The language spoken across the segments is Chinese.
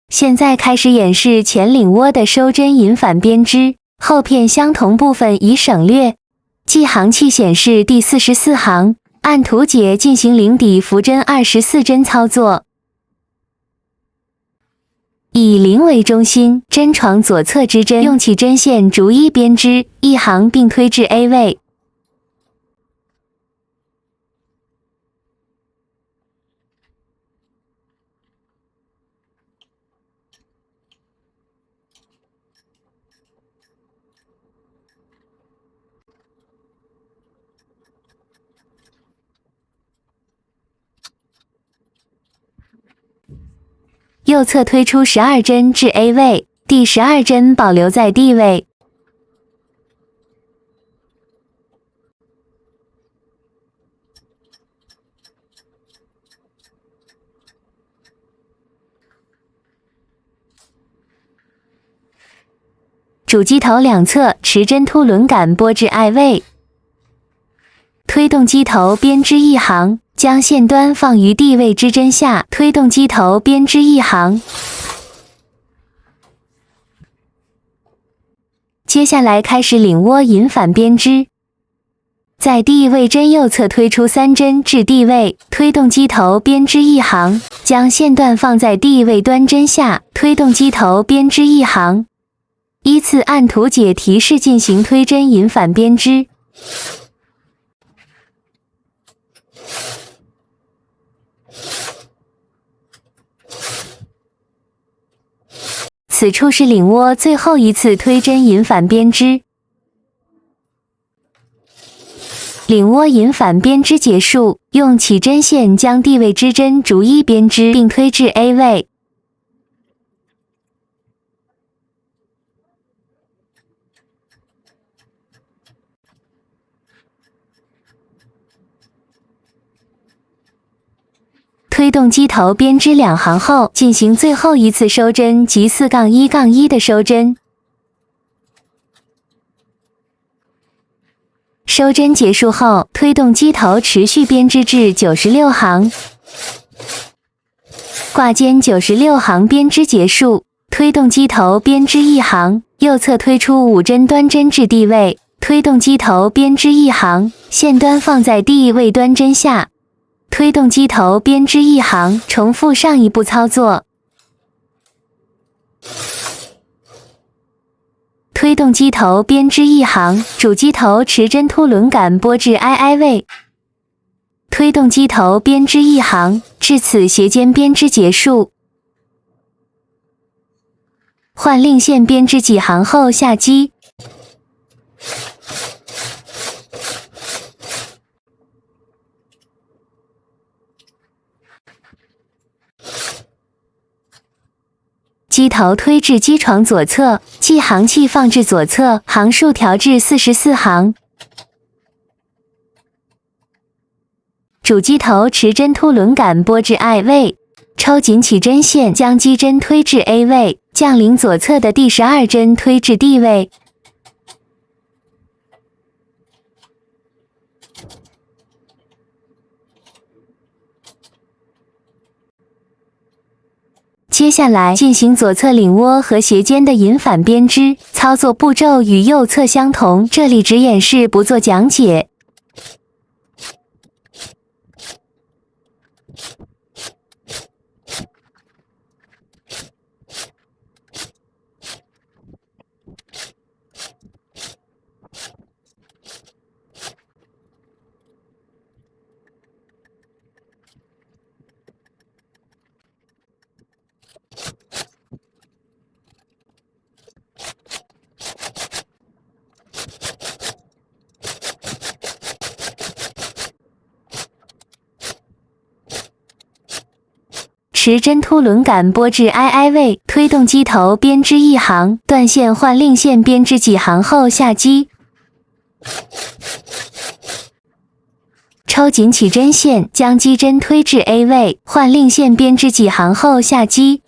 现在开始演示前领窝的收针引反编织，后片相同部分已省略。记行器显示第44行，按图解进行领底浮针24针操作。以0为中心，针床左侧之针用起针线逐一编织一行，并推至 A 位。右侧推出12针至 A 位，第12针保留在 D 位。主机头两侧持针凸轮杆拨至 I 位，推动机头编织一行。将线端放于D位之针下，推动机头编织一行。接下来开始领窝引反编织，在 D 位针右侧推出3针至 D 位，推动机头编织一行，将线段放在 D 位端针下，推动机头编织一行。依次按图解提示进行推针引反编织。此处是领窝最后一次推针引反编织。领窝引反编织结束，用起针线将D位之针逐一编织，并推至 A 位。推动机头编织2行后，进行最后一次收针及4-1-1的收针。收针结束后，推动机头持续编织至96行，挂间96行编织结束，推动机头编织一行，右侧推出5针端针至 D 位，推动机头编织一行，线端放在 D 位端针下。推动机头编织一行，重复上一步操作。推动机头编织一行，主机头持针凸轮杆拨至 II 位。推动机头编织一行，至此斜肩编织结束。换令线编织几行后下机。机头推至机床左侧，记行器放置左侧，行数调至44行。主机头持针凸轮杆拨至 I 位，抽紧起针线，将机针推至 A 位，将领左侧的第12针推至 D 位。接下来进行左侧领窝和斜肩的引反编织，操作步骤与右侧相同，这里只演示不做讲解。持针突轮杆拨至 II 位，推动机头编织一行，断线换令线编织几行后下机。抽紧起针线，将机针推至 A 位，换令线编织几行后下机。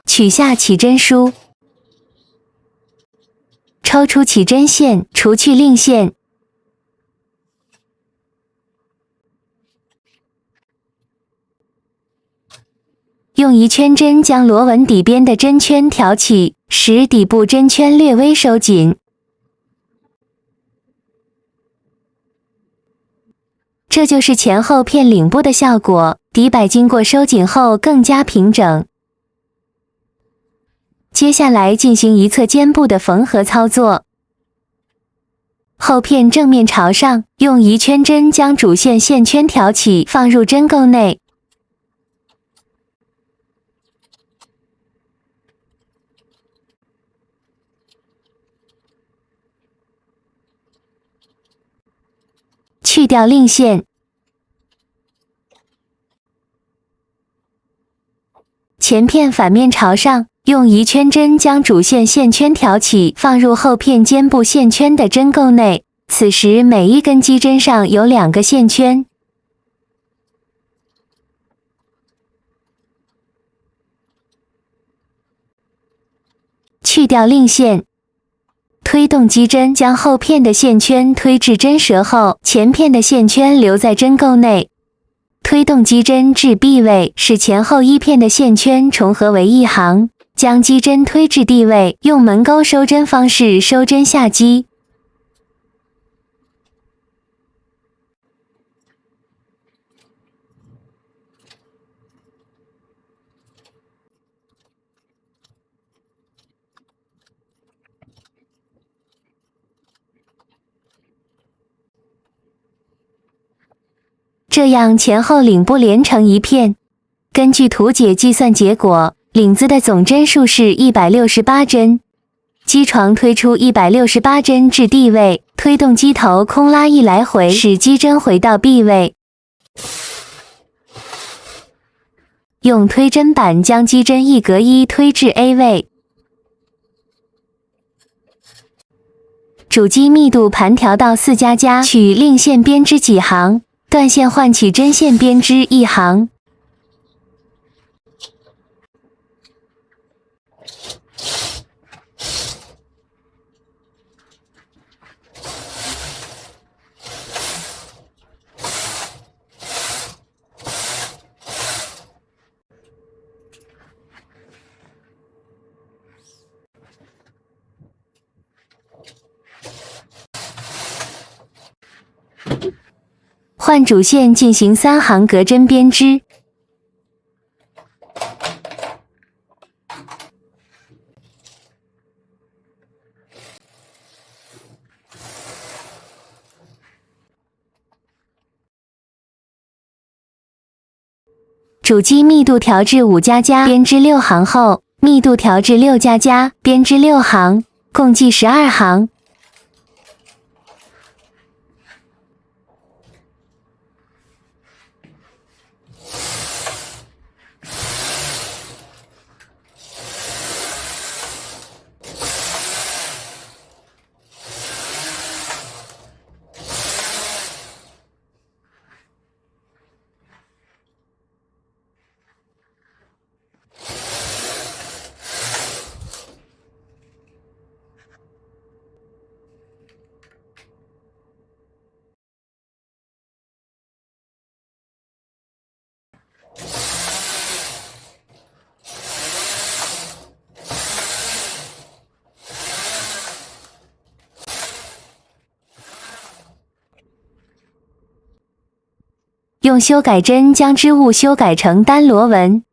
取下起针梳，抽出起针线，除去令线。用一圈针将螺纹底边的针圈挑起，使底部针圈略微收紧。这就是前后片领部的效果，底摆经过收紧后更加平整。接下来进行一侧肩部的缝合操作。后片正面朝上，用一圈针将主线线圈挑起，放入针钩内。去掉令线，前片反面朝上，用一圈针将主线线圈挑起，放入后片肩部线圈的针钩内。此时每一根机针上有2个线圈。去掉令线，推动机针将后片的线圈推至针舌后，前片的线圈留在针钩内。推动机针至 B 位，使前后一片的线圈重合为一行，将机针推至 D 位，用门钩收针方式收针下机。这样前后领部连成一片。根据图解计算结果，领子的总针数是168针。机床推出168针至 D 位，推动机头空拉一来回，使机针回到 B 位。用推针板将机针一格一推至 A 位。主机密度盘调到4++，取令线编织几行，断线换起针线编织一行。换主线进行3行隔针编织。主机密度调至5++，编织6行后，密度调至6++，编织6行，共计12行。用修改针将织物修改成单螺纹。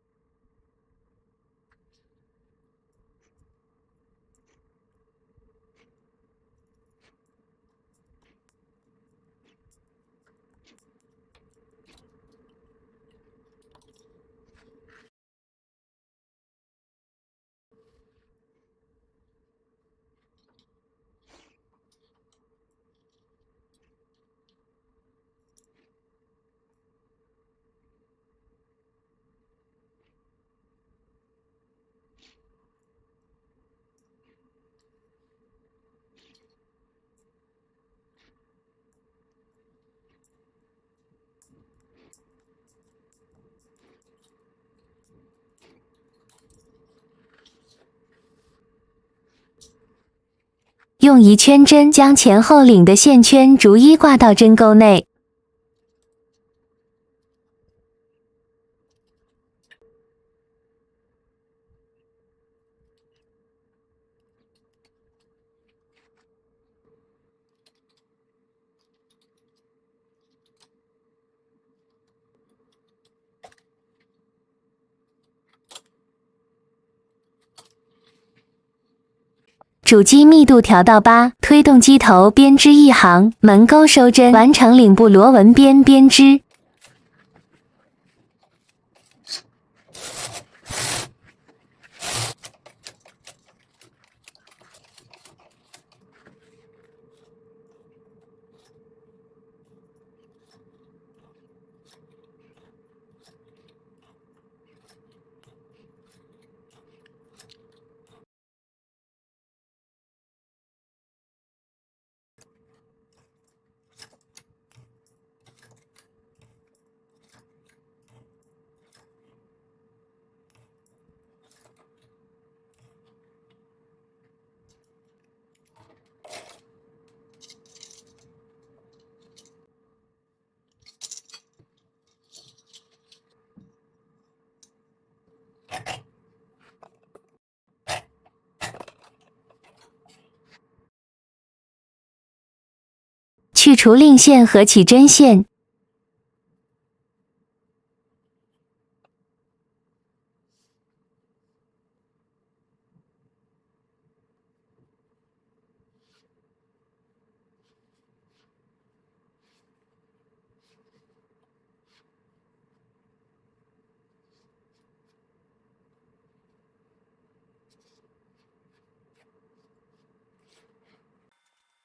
用一圈针将前后领的线圈逐一挂到针钩内。主机密度调到8，推动机头编织一行，门钩收针，完成领部螺纹边编织。去除令线和起针线。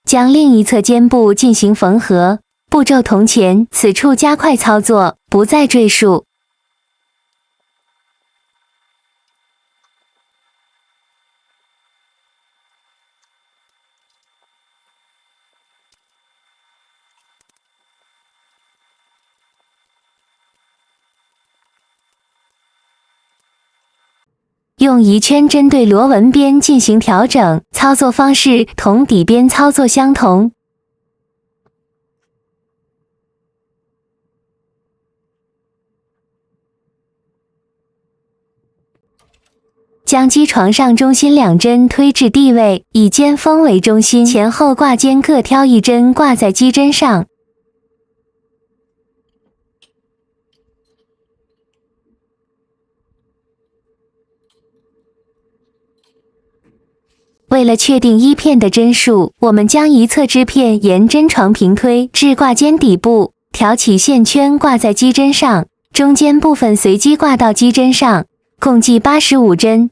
将另一侧肩部进行缝合，步骤同前，此处加快操作，不再赘述。用一圈针对螺纹边进行调整，操作方式同底边操作相同。将机床上中心2针推至地位，以尖锋为中心，前后挂肩各挑1针挂在机针上。为了确定衣片的针数，我们将一侧织片沿针床平推至挂肩底部，挑起线圈挂在机针上，中间部分随机挂到机针上，共计85针。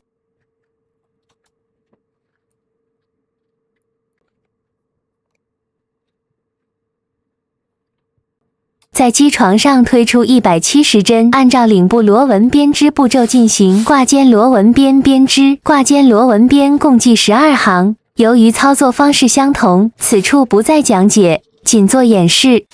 在机床上推出170针，按照领部螺纹编织步骤进行挂肩螺纹边编织。挂肩螺纹边共计12行，由于操作方式相同，此处不再讲解，仅做演示。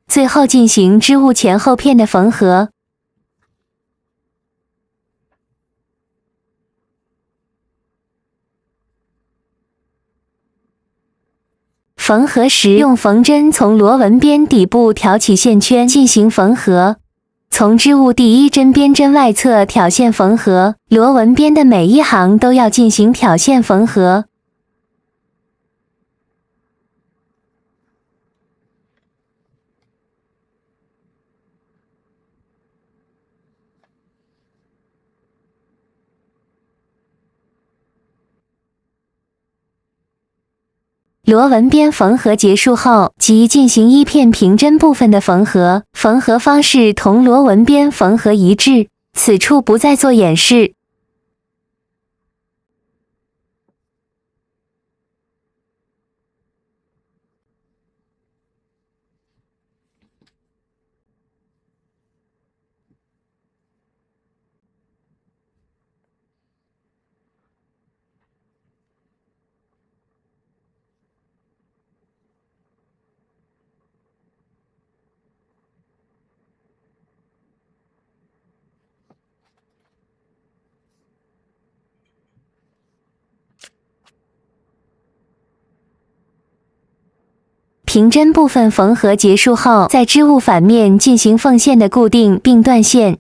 最后进行织物前后片的缝合。缝合时，用缝针从螺纹边底部挑起线圈进行缝合。从织物第一针边针外侧挑线缝合，螺纹边的每一行都要进行挑线缝合。螺纹边缝合结束后，即进行一片平针部分的缝合，缝合方式同螺纹边缝合一致，此处不再做演示。平针部分缝合结束后，在织物反面进行缝线的固定并断线。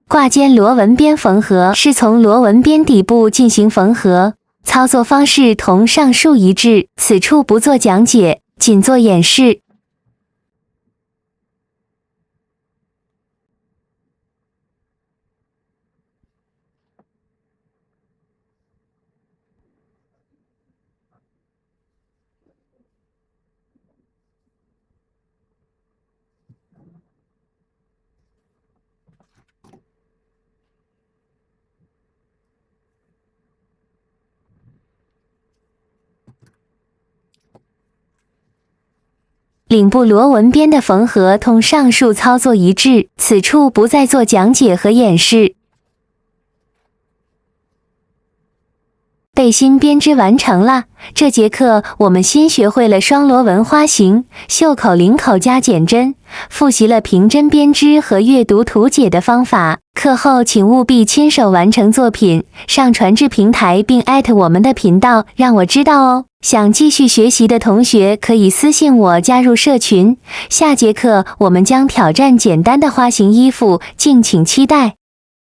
挂肩螺纹边缝合是从螺纹边底部进行缝合，操作方式同上述一致，此处不做讲解，仅做演示。领部螺纹边的缝合同上述操作一致，此处不再做讲解和演示。背心编织完成了，这节课我们新学会了双螺纹花型、袖口、领口加减针，复习了平针编织和阅读图解的方法。课后请务必亲手完成作品，上传至平台并艾特我们的频道，让我知道哦。想继续学习的同学可以私信我加入社群。下节课我们将挑战简单的花型衣服，敬请期待。